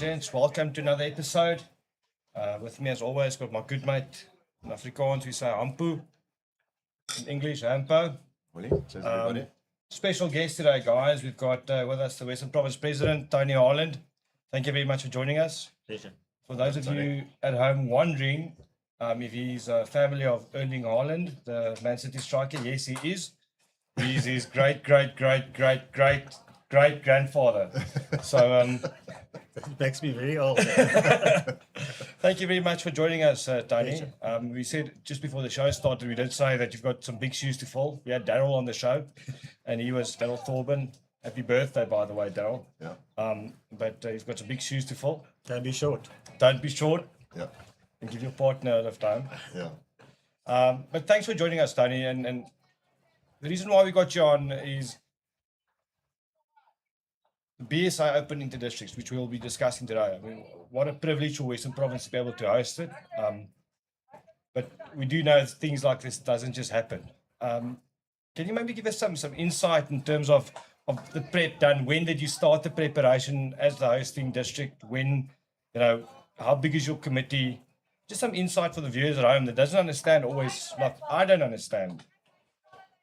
gents, welcome to another episode. With me as always, got my good mate in Afrikaans, we say Hampu, in English, Hampo. Says everybody. Special guest today, guys. We've got with us the Western Province President, Tony Harland. Thank you very much for joining us. Pleasure. For those of you at home wondering if he's a family of Erling Haaland, the Man City striker, yes, he is. He's his great grandfather. So It makes me very old. thank you very much for joining us, Tony. We said just before the show started, we did say that you've got some big shoes to fill. We had Daryl on the show, and he was Daryl Thorburn. Happy birthday, by the way, Daryl. Yeah. But he's got some big shoes to fill. Don't be short. Don't be short, Yeah. and give your partner a of time. Yeah. But thanks for joining us, Tony. And the reason why we got you on is the BSI Open Inter-Districts, which we'll be discussing today. I mean, what a privilege for Western Province to be able to host it. But we do know that things like this doesn't just happen. Can you maybe give us some insight in terms of the prep done? When did you start the preparation as the hosting district? When, how big is your committee? Just some insight for the viewers at home that doesn't understand always, like I don't understand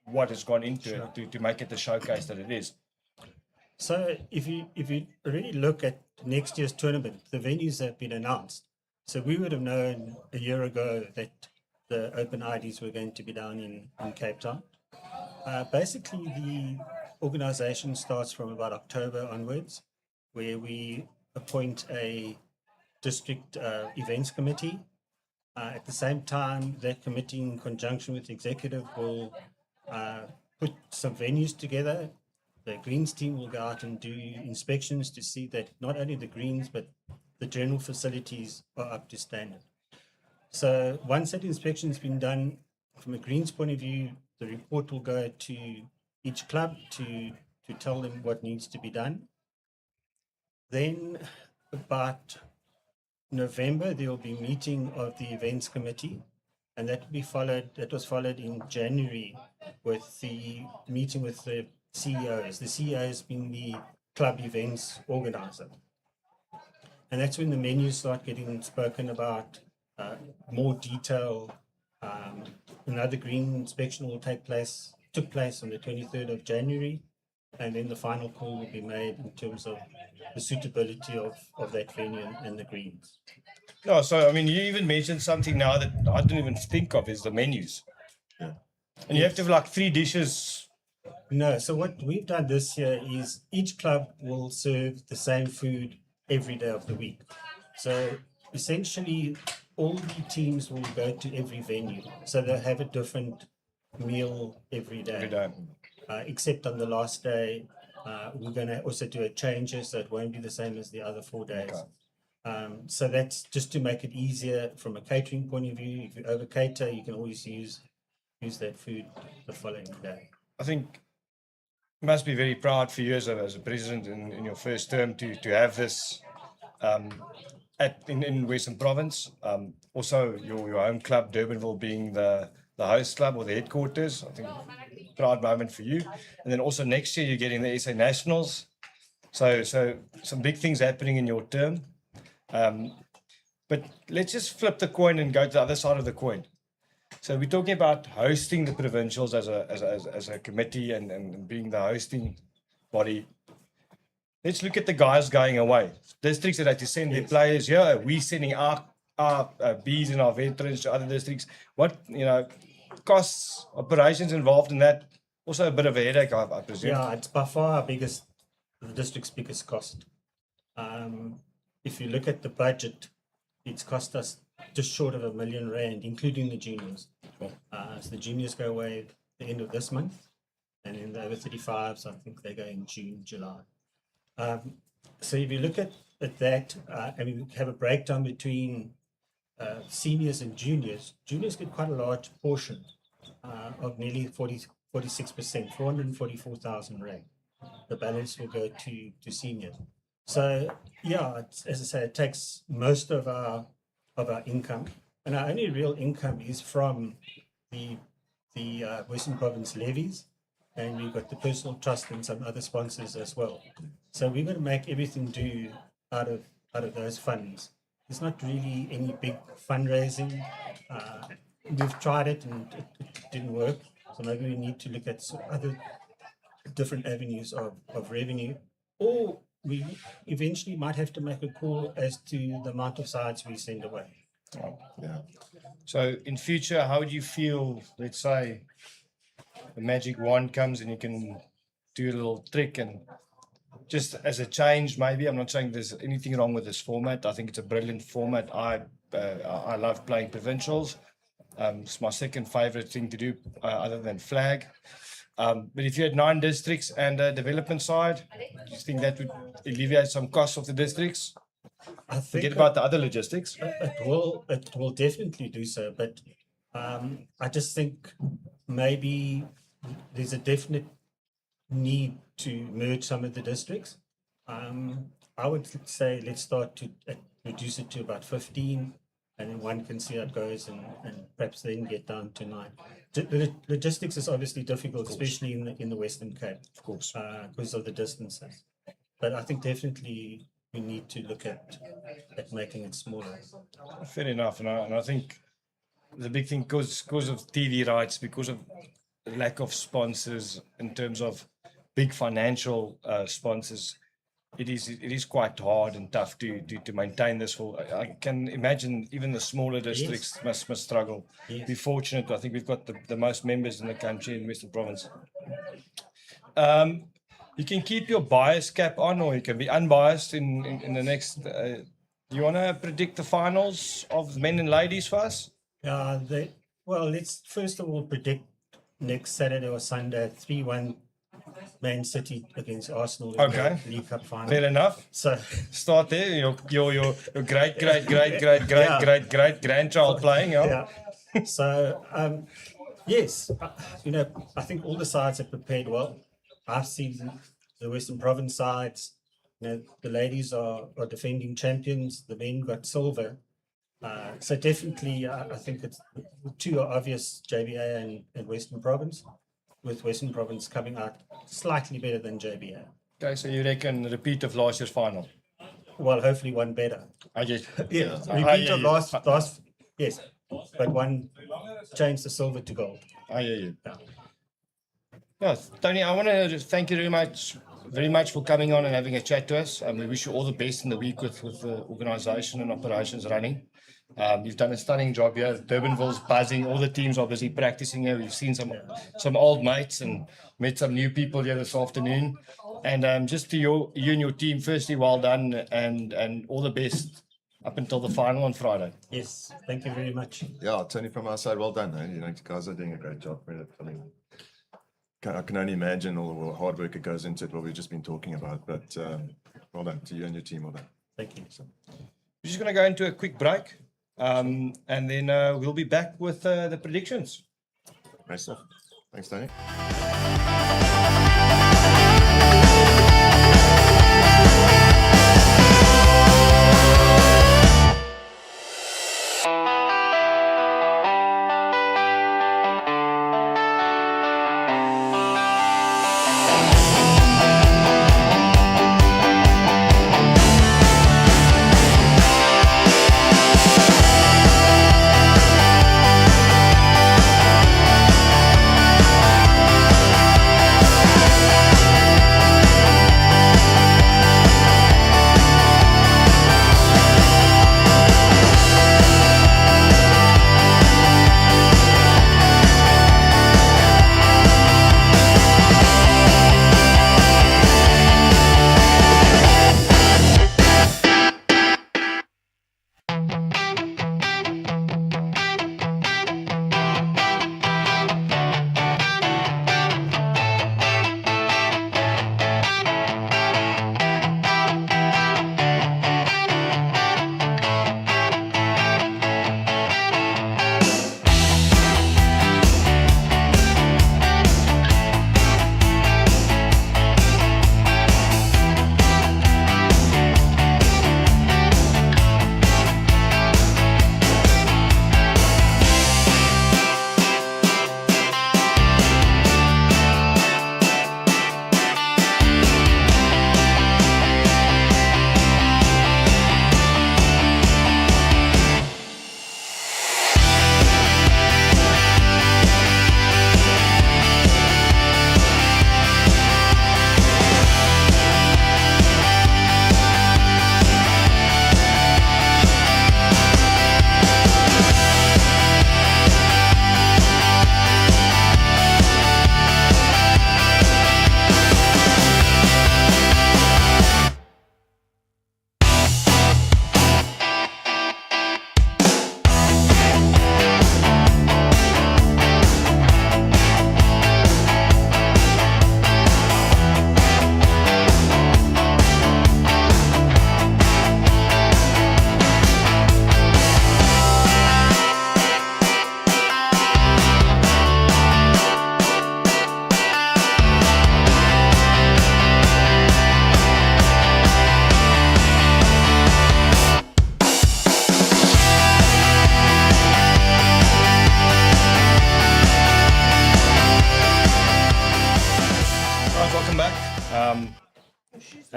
what has gone into it to make it the showcase that it is. So if you really look at next year's tournament, the venues have been announced. So we would have known a year ago that the Open IDs were going to be down in Cape Town. Basically, the organization starts from about October onwards, where we appoint a district events committee. At the same time, that committee, in conjunction with the executive, will put some venues together. The greens team will go out and do inspections to see that not only the greens, but the general facilities are up to standard. So once that inspection has been done, from a greens point of view, the report will go to each club to tell them what needs to be done. Then about November, there will be a meeting of the events committee, and that was followed in January with the meeting with the CEOs. The CEOs being the club events organizer. And that's when the menus start getting spoken about, more detail. Another green inspection took place on the 23rd of January, and then the final call will be made in terms of the suitability of that venue and the greens. No, so I mean, you even mentioned something now that I didn't even think of is the menus. Yeah. And you have to have like 3 dishes. No, so what we've done this year is each club will serve the same food every day of the week. So essentially, all the teams will go to every venue. So they'll have a different meal every day. Every day. Except on the last day, we're going to also do a change, so it won't be the same as the other 4 days. Okay. So that's just to make it easier from a catering point of view. If you over cater, you can always use that food the following day. I think you must be very proud for you as a president in your first term to have this in Western Province. Also, your home club, Durbanville, being the host club or the headquarters. I think proud moment for you. And then also next year you're getting the SA Nationals. So some big things happening in your term. But let's just flip the coin and go to the other side of the coin. So we're talking about hosting the provincials as a committee and being the hosting body. Let's look at the guys going away. Districts that have to send their players here. We're sending our Bs and our veterans to other districts. What, costs, operations involved in that? Also a bit of a headache, I presume. Yeah, it's by far the district's biggest cost. If you look at the budget, it's cost us just short of R1 million, including the juniors. So the juniors go away at the end of this month, and then the over 35s, I think they go in June, July. So if you look at that, and we have a breakdown between seniors and juniors get quite a large portion of nearly 46%, 444,000 rand. The balance will go to seniors. So yeah, as I say, it takes most of our income, and our only real income is from the Western Province levies, and we've got the personal trust and some other sponsors as well. So we're going to make everything do out of out of those funds. There's not really any big fundraising. We've tried it and it didn't work. So maybe we need to look at some other different avenues of revenue, or we eventually might have to make a call as to the amount of sides we send away. Yeah. So in future, how would you feel, let's say, the magic wand comes and you can do a little trick and just as a change, maybe, I'm not saying there's anything wrong with this format. I think it's a brilliant format. I love playing provincials. It's my second favorite thing to do other than flag. But if you had 9 districts and a development side, do you think that would alleviate some costs of the districts? I think Forget about the other logistics. it will definitely do so, but I just think maybe there's a definite need to merge some of the districts. I would say let's start to reduce it to about 15, and then one can see how it goes, and perhaps then get down to 9. The logistics is obviously difficult, especially in the Western Cape, Of course. because of the distances. But I think definitely we need to look at making it smaller. Fair enough. And I think the big thing, because of TV rights, because of lack of sponsors in terms of big financial sponsors, it is quite hard and tough to maintain this whole. I can imagine even the smaller districts must struggle. Yes. Be fortunate. I think we've got the most members in the country in Western Province. You can keep your bias cap on, or you can be unbiased in the next. Do you want to predict the finals of men and ladies for us? Well, let's first of all predict next Saturday or Sunday 3-1 Man City against Arsenal in Okay. the League Cup final. Fair enough. So Start there. Your great grandchild playing. Yeah. yeah. So yes, I think all the sides are prepared well. I've seen the Western Province sides. The ladies are defending champions. The men got silver. So definitely, I think it's the two are obvious: JBA and Western Province. With Western Province coming out slightly better than JBA. Okay, so you reckon repeat of last year's final? Well, hopefully one better. I guess. Yeah, I repeat hear of you. last, yes, but one changed the silver to gold. I hear you. Yeah. Yeah, Tony, I want to just thank you very much for coming on and having a chat to us. We wish you all the best in the week with the organisation and operations running. You've done a stunning job here. Durbanville's buzzing. All the teams are busy practicing here. We've seen some old mates and met some new people here this afternoon. And just to you and your team, firstly, well done and all the best up until the final on Friday. Yes, thank you very much. Yeah, Tony, from our side, well done. Eh? You guys are doing a great job. I can only imagine all the hard work that goes into it, what we've just been talking about. But well done to you and your team. Well done. Thank you. We're just going to go into a quick break. And then we'll be back with the predictions. Great stuff. Thanks, Tony.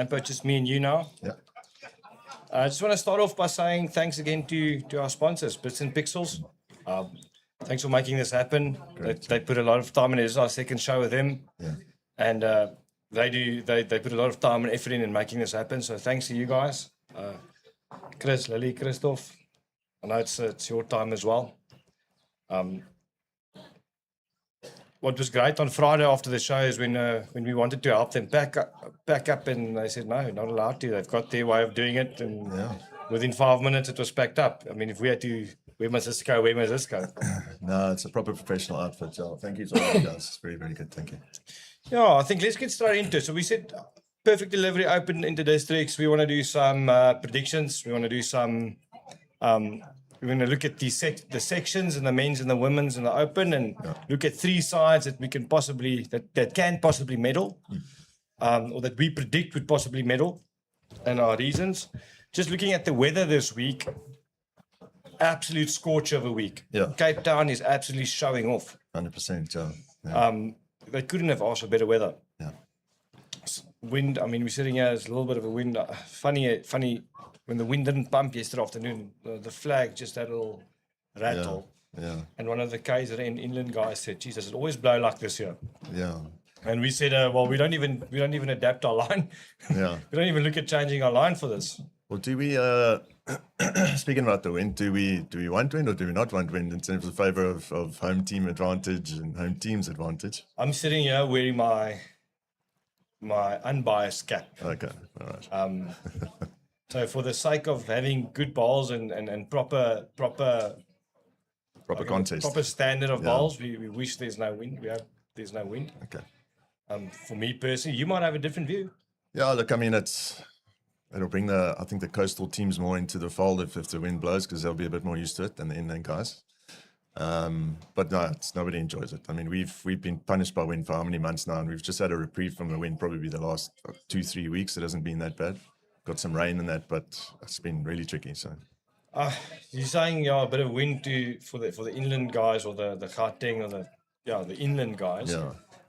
Ampo, just me and you now. Yeah. I just want to start off by saying thanks again to our sponsors, Bits and Pixels. Thanks for making this happen. They put a lot of time in it. This is our second show with them. Yeah. And they put a lot of time and effort in making this happen. So thanks to you guys. Chris, Lily, Christoph. I know it's your time as well. What was great on Friday after the show is when we wanted to help them back up, and they said no, not allowed to. They've got their way of doing it, and within 5 minutes it was packed up. I mean, if we had to, where must this go? Where must this go? No, it's a proper professional outfit, Joel. Thank you to all you guys. It's very, very good. Thank you. Yeah, I think let's get straight into it. So we said perfect delivery open into districts. We want to do some predictions. We want to do some. We're going to look at the sections and the men's and the women's and the open, and look at 3 sides that we can possibly that can possibly medal, or that we predict would possibly medal, and our reasons. Just looking at the weather this week, absolute scorch of a week. Yeah. Cape Town is absolutely showing off. 100%, Joel. Yeah. They couldn't have asked for better weather. Yeah. Wind. I mean, we're sitting here. There's a little bit of a wind. Funny. When the wind didn't pump yesterday afternoon, the flag just had a little rattle. Yeah. And one of the KZN inland guys said, "Geez, does it always blow like this here?" Yeah. And we said, "Well, we don't even adapt our line. Yeah. We don't even look at changing our line for this." Well, do we, speaking about the wind, do we want wind or do we not want wind in terms of favor of home team advantage and home team's advantage? I'm sitting here wearing my unbiased cap. Okay. All right. So for the sake of having good bowls and proper Contest. proper standard of bowls, we wish there's no wind. There's no wind. Okay. For me personally, you might have a different view. Yeah, look, I mean, it'll bring I think the coastal teams more into the fold if the wind blows, because they'll be a bit more used to it than the inland guys. But no, nobody enjoys it. I mean, we've been punished by wind for how many months now, and we've just had a reprieve from the wind probably the last 2-3 weeks. It hasn't been that bad. Got some rain and that, but it's been really tricky. So You're saying a bit of wind for the inland guys, or the Gauteng, or the inland guys.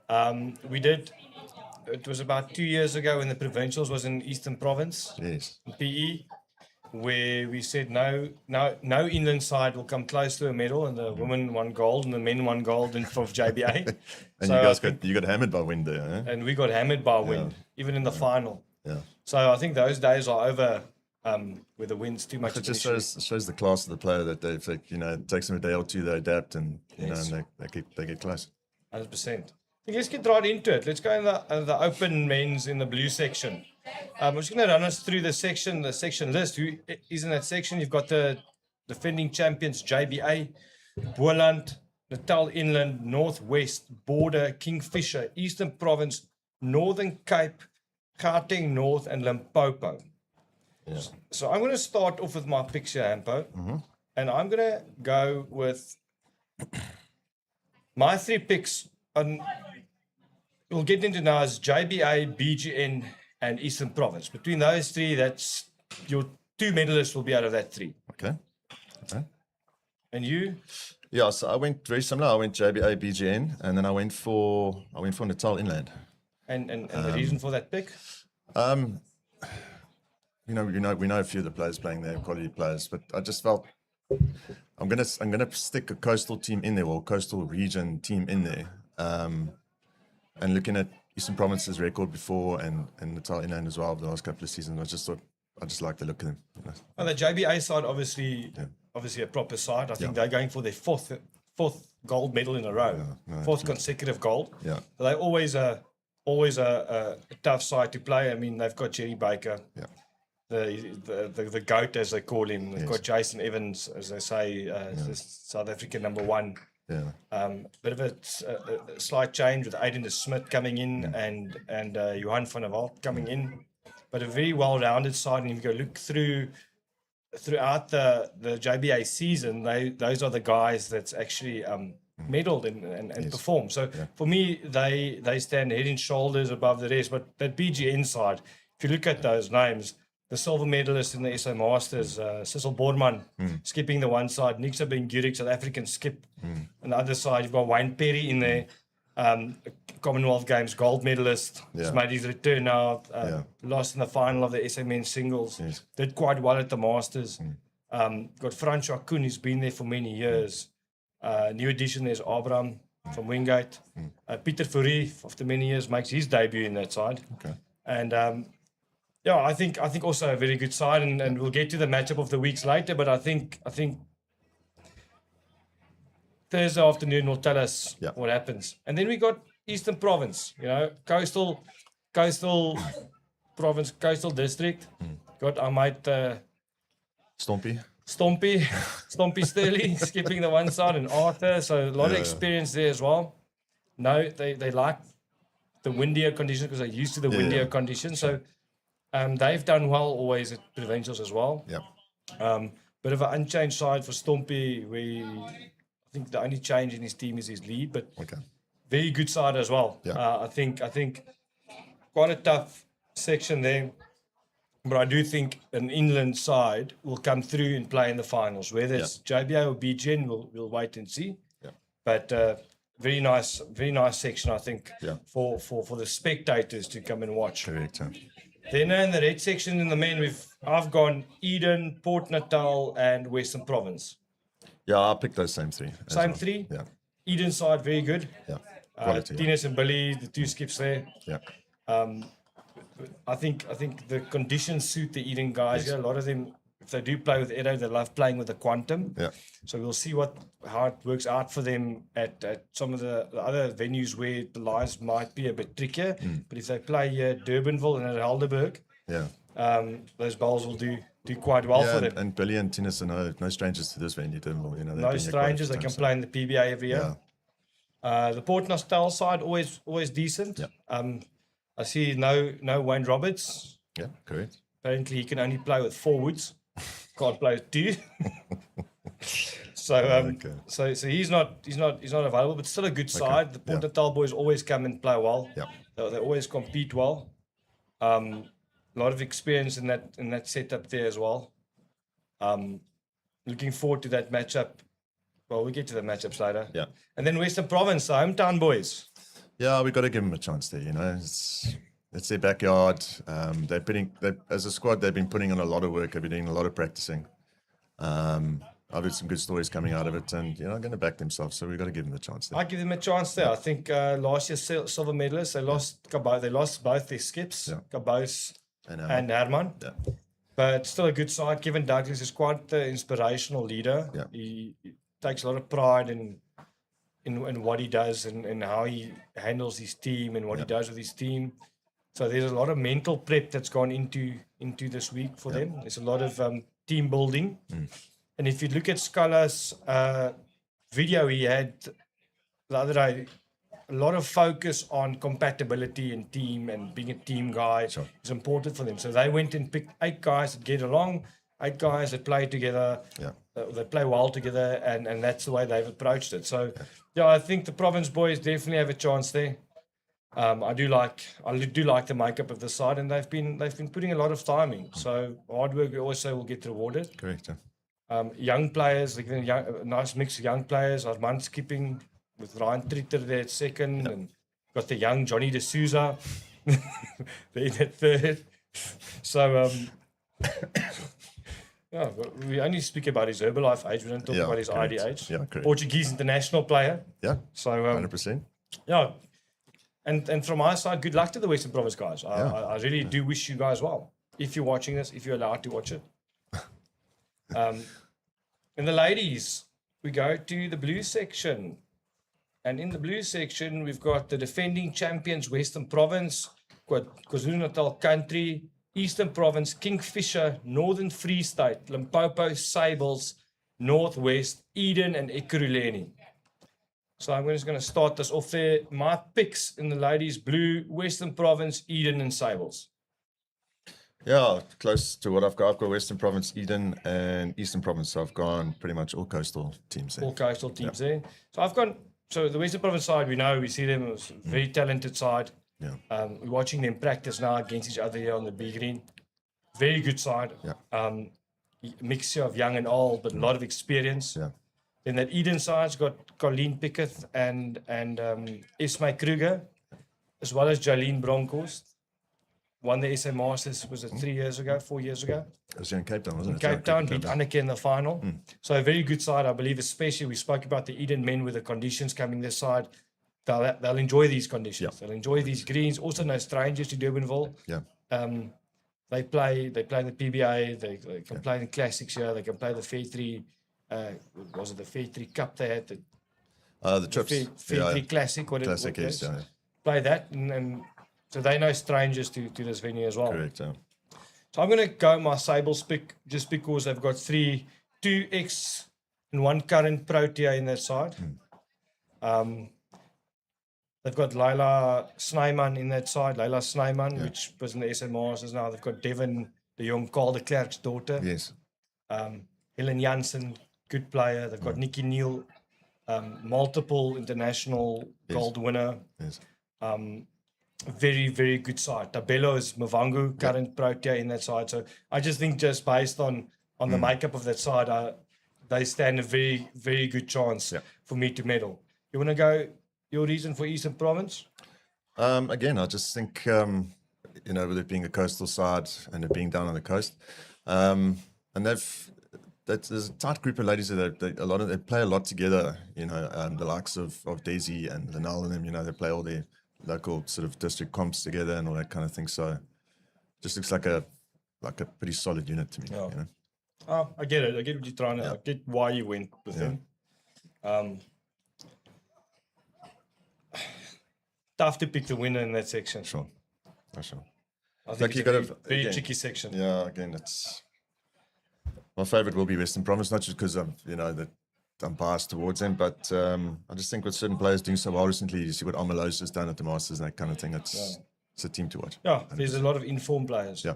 yeah, We did. It was about 2 years ago when the provincials was in Eastern Province, yes, PE, where we said no inland side will come close to a medal, and the women won gold and the men won gold in for JBA. and So you guys got hammered by wind there, eh? and we got hammered by wind, even in the final. Yeah. So I think those days are over, where the wind's too much. It just shows the class of the player that they've, like, it takes them a day or two, they adapt, and and they get close. 100%. Let's get right into it. Let's go in the open men's in the blue section. I'm just going to run us through the section list. Who is in that section? You've got the defending champions JBA, Boland, Natal Inland, Northwest, Border, Kingfisher, Eastern Province, Northern Cape, Gauteng North, and Limpopo. Yeah. So I'm going to start off with my picks here, Ampo, and I'm going to go with my 3 picks. We'll get into now as JBA, BGN, and Eastern Province. Between those 3, that's your 2 medalists will be out of that 3. Okay. And you? Yeah, so I went very similar. I went JBA, BGN, and then I went for Natal Inland. And the reason for that pick? We know a few of the players playing there, quality players, but I just felt I'm gonna stick a coastal team in there, or coastal region team in there. And looking at Eastern Province's record before and Natal Inland as well, the last couple of seasons, I just thought I just like the look of them. On the JBA side, obviously a proper side. I think they're going for their fourth gold medal in a row, fourth consecutive gold. Yeah. So they're always a tough side to play. I mean, they've got Jerry Baker, the GOAT as they call him. They've got Jason Evans, as they say, the South African #1. Yeah. Bit of a slight change with Aiden de Smit coming in and Johan van der Walt coming in, but a very well-rounded side. And if you go look throughout the JBA season, those are the guys that's actually medaled and performed. So for me, they stand head and shoulders above the rest. But that BGN side, if you look at those names, the silver medalist in the SA Masters, Cecil Borman, skipping the one side, Nixa Ben-Gurik, South African skip. On the other side, you've got Wayne Perry in there. Commonwealth Games gold medalist. He's Yeah. made his return now. Yeah. Lost in the final of the SA men's singles. Yes. Did quite well at the Masters. Got Francois Koen, who's been there for many years. New addition is Abraham from Wingate. Peter Fourie, after many years, makes his debut in that side. Okay. And yeah, I think also a very good side, and we'll get to the matchup of the weeks later. But I think Thursday afternoon will tell us Yeah. what happens. And then we got Eastern Province, coastal province, coastal district. Got our mate Stompy. Stompy Sterling skipping the one side, and Arthur. So a lot of experience there as well. No, they like the windier conditions because they're used to the windier conditions. So they've done well always at provincials as well. Yeah. Bit of an unchanged side for Stompy. I think the only change in his team is his lead, but Okay. very good side as well. Yeah. I think quite a tough section there, but I do think an inland side will come through and play in the finals. Whether it's JBA or BGN, we'll wait and see. Yeah. But very nice section, I think, Yeah. for the spectators to come and watch. Correct. Yeah. Then in the red section in the men, I've gone Eden, Port Natal, and Western Province. Yeah, I'll pick those same three. as Same well. three. Yeah. Eden side very good. Yeah. Quality. Yeah. Tinas and Billy, the two skips there. Yeah. I think the conditions suit the Eden guys. Yeah, a lot of them, if they do play with Edo, they love playing with the quantum. Yeah. So we'll see how it works out for them at some of the other venues where the lines might be a bit trickier. But if they play Durbanville and at Helderberg, Yeah. those bowls will do quite well for them. And Billy and Tinnis are no strangers to this venue, Durbanville. They've No been here quite a strangers, few they can times, so- play in the PBA every year. Yeah. The Port Natal side always decent. Yeah. I see no Wayne Roberts. Yeah. Correct. Apparently he can only play with forwards. Can't play with two. So Okay. so he's not available, but still a good side. The Port Natal boys always come and play well. Yeah. They always compete well. A lot of experience in that setup there as well. Looking forward to that matchup. Well, we'll get to the matchups later. Yeah. And then Western Province, the hometown boys. Yeah, we got to give them a chance there. It's their backyard. As a squad, they've been putting in a lot of work. They've been doing a lot of practicing. I've heard some good stories coming out of it, and going to back themselves. So we've got to give them a chance there. I give them a chance there. I think last year's silver medalists, they lost both their skips, Yeah. Cabos And, and Herman. yeah, But still a good side. Kevin Douglas is quite the inspirational leader. Yeah. He takes a lot of pride in what he does and how he handles his team and what he does with his team. So there's a lot of mental prep that's gone into this week for them. There's a lot of team building. And if you look at Scala's video he had the other day, a lot of focus on compatibility and team and being a team guy is important for them. So they went and picked 8 guys that get along, 8 guys that play together, Yeah. that play well together, and that's the way they've approached it. So, I think the province boys definitely have a chance there. I do like the makeup of the side, and they've been putting a lot of time in. So hard work also will get rewarded. correct. Yeah. Young players, like a nice mix of young players. Armand skipping with Ryan Tritter there at second, and got the young Johnny D'Souza there at third. So but we only speak about his Herbalife age. We don't talk about his correct. ID age. Yeah, correct. Portuguese international player. Yeah, So 100%. yeah, and from my side, good luck to the Western Province guys. I really do wish you guys well. If you're watching this, if you're allowed to watch it. In the ladies, we go to the blue section. And in the blue section, we've got the defending champions, Western Province, got KwaZulu-Natal Country, Eastern Province, Kingfisher, Northern Free State, Limpopo, Sables, Northwest, Eden, and Ekurhuleni. So I'm just going to start this off there. My picks in the ladies, blue, Western Province, Eden, and Sables. Yeah, close to what I've got. I've got Western Province, Eden, and Eastern Province. So I've gone pretty much all coastal teams there. All coastal teams there. So I've gone. So the Western Province side, we see them as a very talented side. Yeah. We're watching them practice now against each other here on the big green. Very good side. Yeah. Mixture of young and old, but a lot of experience. Yeah. Then that Eden side's got Colleen Pickett and Ismay Kruger, as well as Jolene Bronkhorst. Won the SA Masters, was it 3 years ago, 4 years ago? It was here in Cape Town, wasn't it? Cape Town beat Cape Town. Anneke in the final. So a very good side, I believe, especially we spoke about the Eden men with the conditions coming this side. They'll enjoy these conditions. Yeah. They'll enjoy these greens. Also no strangers to Durbanville. Yeah. They play in the PBA, they can play in classics here, they can play the Fair 3, was it the Fair 3 Cup they had? The trips. Fair 3 Classic, what Classic it is, is. yeah. Play that, and so they know strangers to this venue as well. Correct, yeah. So I'm going to go my Sables pick just because they've got two ex and one current Protea in that side. They've got Leila Snyman in that side, Leila Snyman, which was in the SA Masters now. They've got Devon de Jong, Carl de Klerk's daughter. Yes. Helen Jansen, good player. They've got Nikki Neal, multiple international gold winner. Yes. Very, very good side. Tabello is Mvangu, current Protea in that side. So I just think just based on the makeup of that side, they stand a very, very good chance for me to medal. You want to go your reason for Eastern Province? Again, I just think, with it being a coastal side and it being down on the coast, and there's a tight group of ladies that they play a lot together. The likes of Daisy and Linnell and them. They play all their local sort of district comps together and all that kind of thing. So, just looks like a pretty solid unit to me. Yeah. Oh, I get it. I get what you're trying to. I get why you went with them. Tough to pick the winner in that section. Sure. For sure. I think you it's a gotta- very, very again, tricky section. Yeah, again, it's my favorite will be Western Province, not just because I'm biased towards them, but I just think with certain players doing so well recently, you see what Amelos has done at the Masters and that kind of thing. It's a team to watch. Yeah, there's a lot of informed players. Yeah,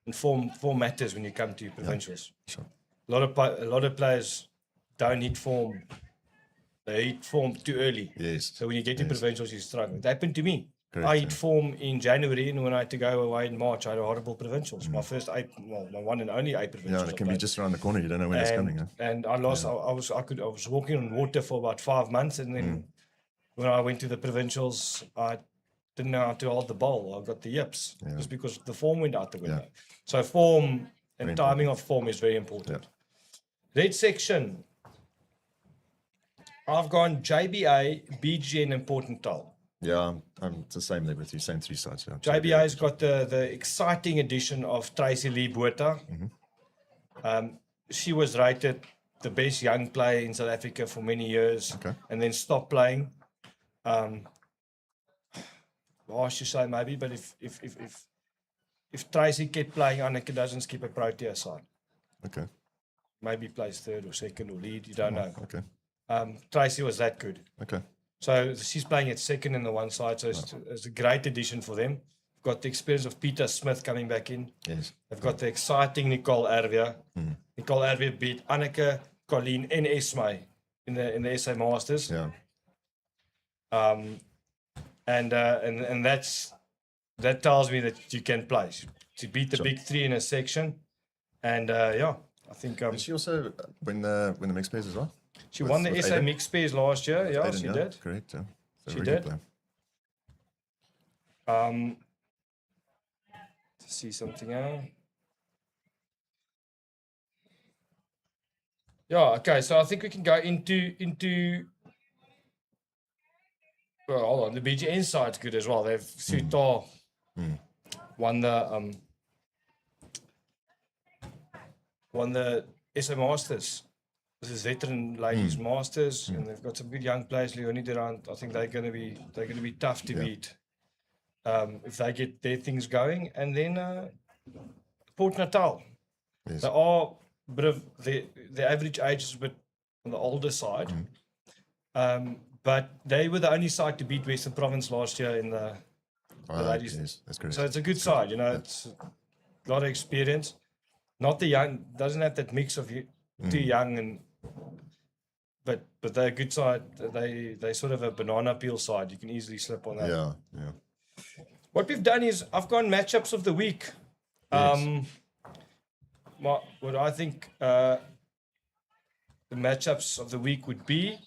And form matters when you come to provincials. sure. A lot of players don't hit form. They hit form too early. Yes. So when you get to provincials, you struggle. It happened to me. Correct, I hit form in January, and when I had to go away in March, I had horrible provincials. My first my one and only 8 provincials. Yeah, and it I can be played. just around the corner. You don't know when it's coming. Huh? And I lost. I was walking on water for about 5 months, and then when I went to the provincials, I didn't know how to hold the ball. I got the yips just because the form went out the window. So form and timing of form is very important. Red section. I've gone JBA, BGN, and Portental. Yeah, I'm the same there with you. Same 3 sides. Yeah. JBA's got the exciting addition of Tracy Lee Botha. She was rated the best young player in South Africa for many years, and then stopped playing. Harsh to say maybe, but if Tracy kept playing, Anneke doesn't skip a Protea side. Okay. Maybe plays third or second or lead. You don't know. Okay. Tracy was that good. Okay. So she's playing at second in the one side, so it's a great addition for them. Got the experience of Peter Smith coming back in. Yes. They've got the exciting Nicole Erwia. Nicole Erwia beat Anneke, Colleen, and Esmay in the SA Masters. Yeah. And that tells me that you can play. She beat the big 3 in a section, and I think Did she also win the mixed pairs as well? she won the SA Aiden? mixed pairs last year. Yeah, Aiden, she did. Correct. Yeah. So She very good did. player. To see something out. Yeah, okay, so I think we can go into well, hold on, the BGN side's good as well. They've Sutar won the SA Masters. This is veteran ladies masters, and they've got some good young players. Leonie Durant, I think they're gonna be tough to beat if they get their things going. And then Port Natal. Yes. They are a bit of the average age is a bit on the older side. But they were the only side to beat Western Province last year in the ladies. Yes, that's correct. So it's a good side, it's a lot of experience. Not the young, doesn't have that mix of too young but they're a good side. They sort of a banana peel side. You can easily slip on that. Yeah. Yeah. What we've done is I've gone matchups of the week. Yes. What I think the matchups of the week would be.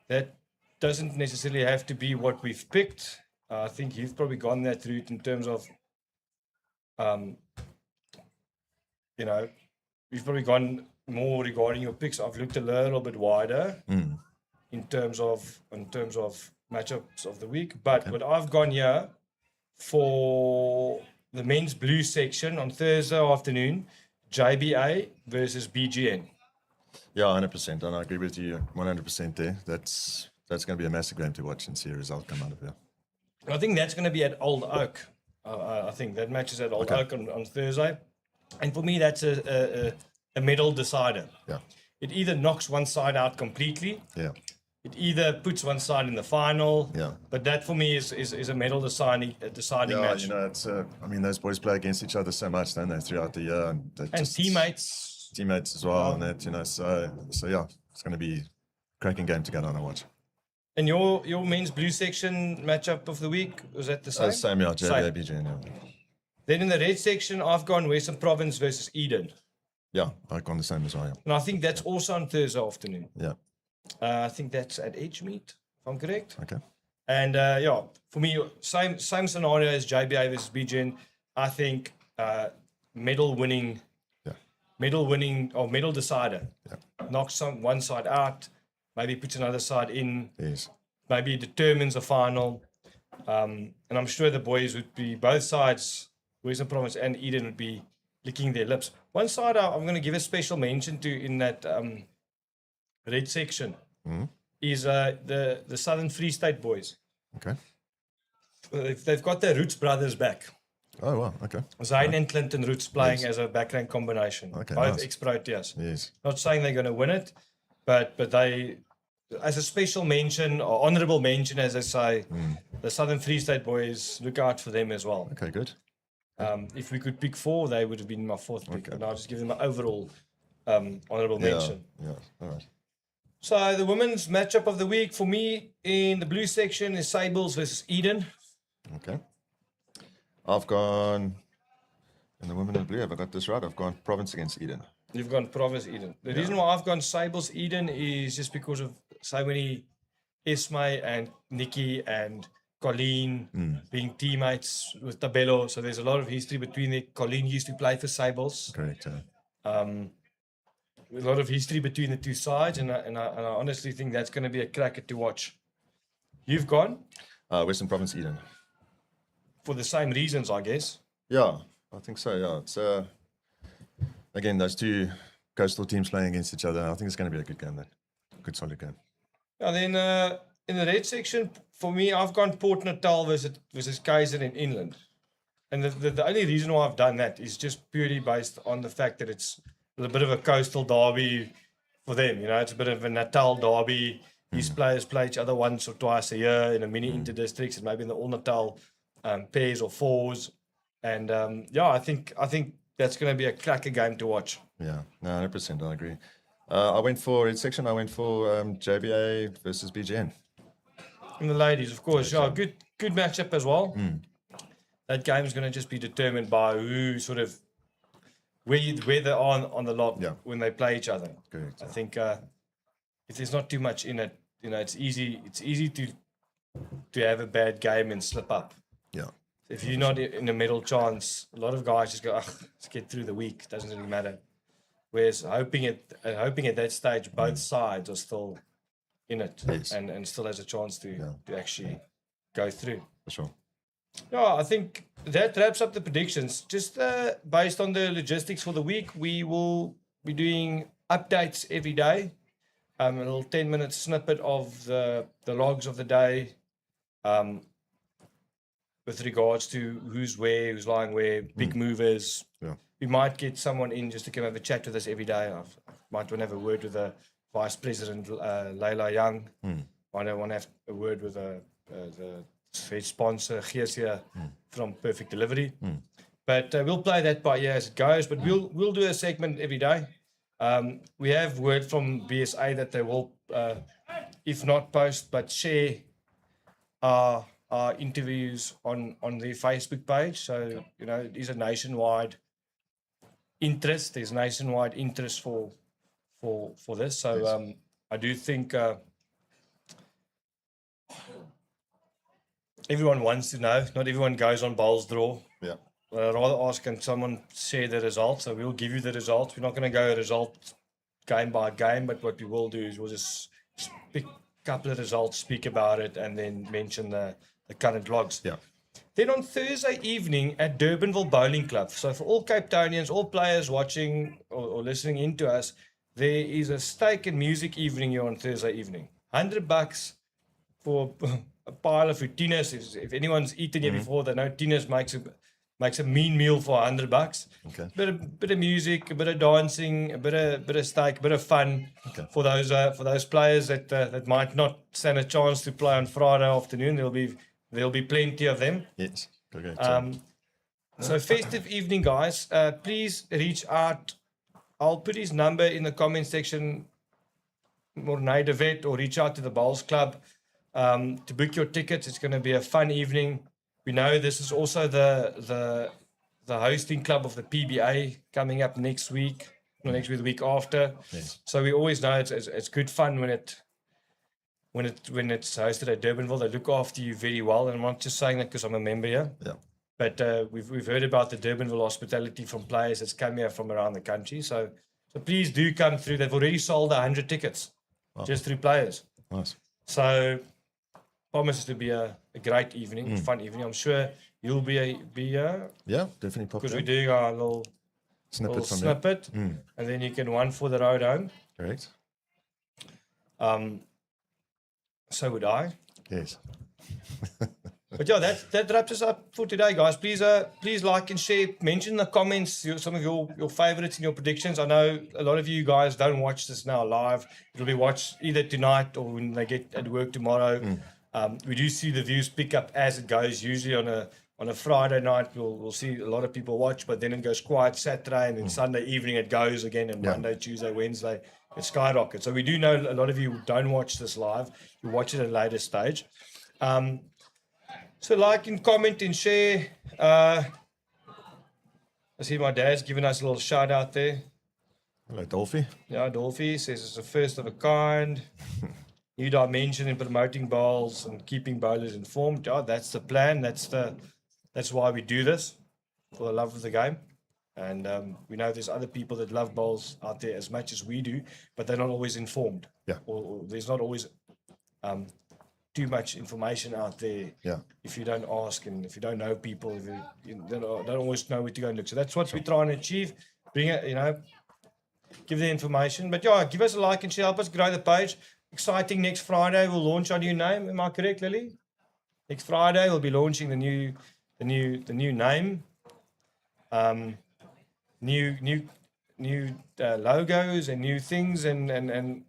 That doesn't necessarily have to be what we've picked. I think you've probably gone that route in terms of, you know, you've probably gone more regarding your picks. I've looked a little bit wider in terms of matchups of the week. But what I've gone here for the men's blue section on Thursday afternoon, JBA versus BGN. Yeah, 100%. And I agree with you 100% there. That's going to be a massive game to watch and see a result come out of here. I think that's going to be at Old Oak. I think that match is at Old Oak on Thursday. And for me, that's a medal decider. Yeah. It either knocks one side out completely. Yeah. It either puts one side in the final. Yeah. But that for me is a medal deciding Yeah, match. you know, it's. I mean, those boys play against each other so much, don't they, throughout the year, and Teammates. as well, and that, you know. So yeah, it's going to be a cracking game to go down and watch. And your men's blue section matchup of the week, was that the same? Same, yeah, Same. JBA, yeah. Then in the red section, I've gone Western Province versus Eden. Yeah, I've gone the same as well. Yeah. And I think that's also on Thursday afternoon. Yeah. I think that's at Edgemead, if I'm correct. Okay. And yeah, for me, same scenario as JBA versus BGN. I think medal winning or medal decider. Yeah. Knocks one side out, maybe puts another side in, Yes. maybe determines a final. And I'm sure the boys would be, both sides, Western Province and Eden, would be licking their lips. One side I'm going to give a special mention to in that red section is the Southern Free State boys. Okay. They've got their Roots brothers back. Oh wow. Okay. Zane and Clinton Roots playing as a backrank combination. Okay, Both nice. ex-Proteas. Yes. Not saying they're going to win it, but they, as a special mention or honourable mention, as I say, the Southern Free State boys, look out for them as well. Okay. Good. If we could pick 4, they would have been my 4th pick, Okay. and I'll just give them an overall honourable mention. Yeah. All right. So the women's matchup of the week for me in the blue section is Sables versus Eden. Okay. I've gone. And the women in blue, have I got this right? I've gone Province against Eden. You've gone Province Eden. The reason why I've gone Sables Eden is just because of so many Esme and Nikki and Colleen being teammates with Tabello. So there's a lot of history between it. Colleen used to play for Sables. Correct. A lot of history between the two sides, and I honestly think that's going to be a cracker to watch. You've gone Western Province Eden. for the same reasons, I guess. Yeah, I think so. Yeah, it's again those two coastal teams playing against each other. I think it's going to be a good game. Then, good solid game. And then in the red section, for me, I've gone Port Natal versus Kaiser in Inland. And the only reason why I've done that is just purely based on the fact that it's a bit of a coastal derby for them. You know, it's a bit of a Natal derby. These players play each other once or twice a year in a mini inter-districts and maybe in the All Natal pairs or fours. And yeah, I think that's going to be a cracker game to watch. Yeah, no, 100%. I agree. I went for red section. I went for JBA versus BGN. And the ladies, of course, yeah, good matchup as well. That game is going to just be determined by who sort of where they're on the lot when they play each other. Correct. I think if there's not too much in it, you know, it's easy to have a bad game and slip up. Yeah. If you're not in a middle chance, a lot of guys just go, let's get through the week. Doesn't really matter. Whereas hoping at that stage, both sides are still in it and still has a chance to actually go through. For sure. Yeah, I think that wraps up the predictions. Just based on the logistics for the week, we will be doing updates every day. A little 10-minute snippet of the logs of the day with regards to who's where, who's lying where, big movers. Yeah. We might get someone in just to come have a chat with us every day. I might want to have a word with the Vice President, Leila Young. Might want to have a word with the head sponsor, Geesia, from Perfect Delivery. But we'll play that by ear as it goes. But we'll do a segment every day. We have word from BSA that they will, if not post, but share our interviews on their Facebook page. So, you know, it is a nationwide interest. There's nationwide interest for for this. So Yes. I do think everyone wants to know. Not everyone goes on bowls draw. Yeah. But I'd rather ask, can someone share the results? So we'll give you the results. We're not going to go result game by game, but what we will do is we'll just pick a couple of results, speak about it, and then mention the current logs. Yeah. Then on Thursday evening at Durbanville Bowling Club. So for all Cape Townians, all players watching or listening in to us, there is a steak and music evening here on Thursday evening. $100 for a pile of food. Tina's, if anyone's eaten here before, they know Tina's makes a mean meal for $100. Okay. Bit of music, a bit of dancing, a bit of steak, a bit of fun Okay. for those players that might not stand a chance to play on Friday afternoon. There'll be plenty of them. Yes. Okay. So festive evening, guys. Please reach out. I'll put his number in the comment section, Mornay de Vet, or reach out to the Bowls Club to book your tickets. It's going to be a fun evening. We know this is also the hosting club of the PBA coming up next week, not next week, the week after. Yes. So we always know it's good fun when it's hosted at Durbanville. They look after you very well, and I'm not just saying that because I'm a member here. Yeah. But we've heard about the Durbanville hospitality from players that's come here from around the country. So please do come through. They've already sold 100 tickets just through players. Nice. So promises to be a great evening, fun evening. I'm sure you'll be here Yeah, definitely pop because down. we're doing our little Snippet from snippet, and then you can one for the road home. Correct. So would I. Yes. But yeah, that wraps us up for today, guys. Please like and share. Mention in the comments some of your favorites and your predictions. I know a lot of you guys don't watch this now live. It'll be watched either tonight or when they get at work tomorrow. We do see the views pick up as it goes. Usually on a Friday night, we'll see a lot of people watch, but then it goes quiet Saturday, and then Sunday evening it goes again, and Monday, Tuesday, Wednesday it skyrockets. So we do know a lot of you don't watch this live. You watch it at a later stage. So like and comment and share. I see my dad's giving us a little shout out there. Hello, Dolphy. Yeah, Dolphy says it's the first of a kind. New dimension in promoting bowls and keeping bowlers informed. Yeah, that's the plan. That's why we do this, for the love of the game. And we know there's other people that love bowls out there as much as we do, but they're not always informed. Yeah. Or there's not always too much information out there. Yeah. If you don't ask and if you don't know people, if you don't always know where to go and look. So that's what we're trying to achieve. Bring it, give the information. But yeah, give us a like and share. Help us grow the page. Exciting, next Friday we'll launch our new name. Am I correct, Lily? Next Friday we'll be launching the new name. New logos and new things and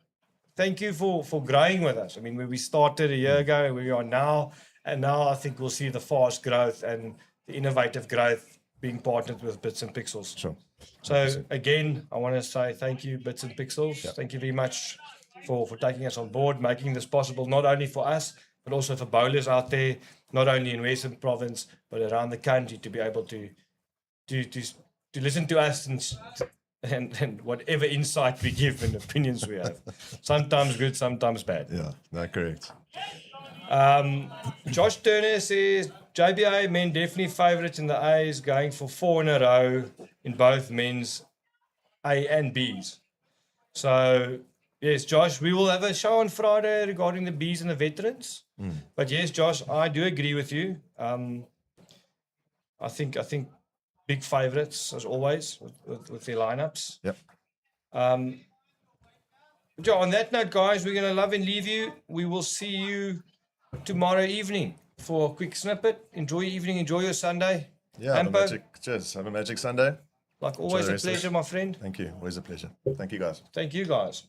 thank you for growing with us. I mean, where we started a year ago and where we are now, and now I think we'll see the fast growth and the innovative growth being partnered with Bits and Pixels. Sure. So again, I want to say thank you, Bits and Pixels. Yeah. Thank you very much for taking us on board, making this possible, not only for us, but also for bowlers out there, not only in Western Province, but around the country, to be able to listen to us and whatever insight we give and opinions we have. Sometimes good, sometimes bad. Yeah, no, correct. Josh Turner says, JBA men definitely favourites in the A's, going for 4 in a row in both men's A and B's. So, yes, Josh, we will have a show on Friday regarding the B's and the veterans. But yes, Josh, I do agree with you. I think big favourites, as always, with their lineups. Yep. Yeah, on that note, guys, we're going to love and leave you. We will see you tomorrow evening for a quick snippet. Enjoy your evening, enjoy your Sunday. Yeah, have a Ampo, cheers. Have a magic Sunday. like always, the a rest of it. pleasure, my friend. Thank you. Always a pleasure. Thank you, guys. Thank you, guys.